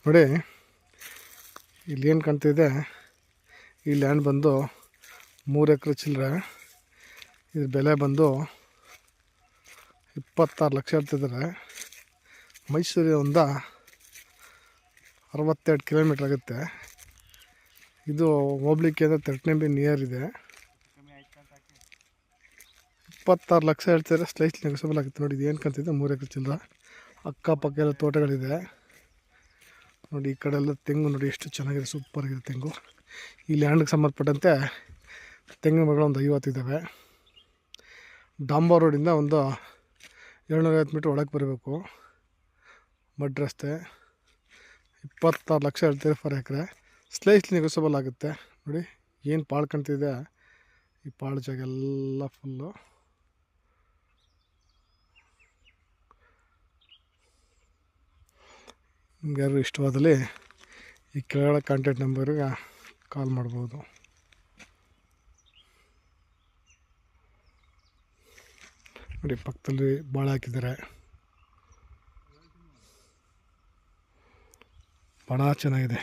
ನೋಡಿ ಇಲ್ಲಿ ಏನು ಕಾಣ್ತಿದೆ, ಈ ಲ್ಯಾಂಡ್ ಬಂದು 3 ಎಕರೆ ಚಿಲ್ಲರೆ. ಇದ್ರ ಬೆಲೆ ಬಂದು 26 ಲಕ್ಷ ಹೇಳ್ತಿದ್ದಾರೆ. ಮೈಸೂರಿಂದ 62 ಕಿಲೋಮೀಟ್ರ್ ಆಗುತ್ತೆ. ಇದು ಹೋಗ್ಲಿಕ್ಕೆ ಅಂದರೆ ತರ್ಟ್ನೆಂಬಿ ನಿಯರ್ ಇದೆ. 26 ಲಕ್ಷ ಹೇಳ್ತಿದ್ದಾರೆ. ಸ್ಲೈಸ್ಲಿ ನೆಗೋಸಿಯಬಲ್ ಆಗುತ್ತೆ. ನೋಡಿ ಇದು ಏನು ಕಾಣ್ತಿದೆ, 3 ಎಕರೆ ಚಿಲ್ಲರೆ. ಅಕ್ಕಪಕ್ಕ ಎಲ್ಲ ತೋಟಗಳಿದೆ. ನೋಡಿ ಈ ಕಡೆ ಎಲ್ಲ ತೆಂಗು ನೋಡಿ ಎಷ್ಟು ಚೆನ್ನಾಗಿದೆ, ಸೂಪರಾಗಿದೆ ತೆಂಗು. ಈ ಲ್ಯಾಂಡ್ಗೆ ಸಂಬಂಧಪಟ್ಟಂತೆ ತೆಂಗಿನ ಮರಗಳು ಒಂದು 50 ಇದ್ದಾವೆ. ಡಾಂಬರ್ ರೋಡಿಂದ ಒಂದು 750 ಮೀಟ್ರ್ ಒಳಗೆ ಬರಬೇಕು. ಮಡ್ ರಸ್ತೆ. 26 ಲಕ್ಷ ಹೇಳ್ತಾರೆ ಫರ್ ಎಕರೆ. ಸ್ಲೈಸ್ಲಿ ನೆಗೋಸಿಯಬಲ್ ಆಗುತ್ತೆ. ನೋಡಿ ಏನು ಪಾಳು ಕಾಣ್ತಿದೆ, ಈ ಪಾಳು ಜಾಗ ಎಲ್ಲ ಫುಲ್ಲು. ನಿಮ್ಗೆ ಯಾರು ಇಷ್ಟವಾದಲ್ಲಿ ಈ ಕೆಳಗಡೆ ಕಾಂಟ್ಯಾಕ್ಟ್ ನಂಬರ್ಗೆ ಕಾಲ್ ಮಾಡ್ಬೋದು. ನೋಡಿ ಪಕ್ಕದಲ್ಲಿ ಬಾಳೆ ಹಾಕಿದ್ದಾರೆ, ಭಾಳ ಚೆನ್ನಾಗಿದೆ.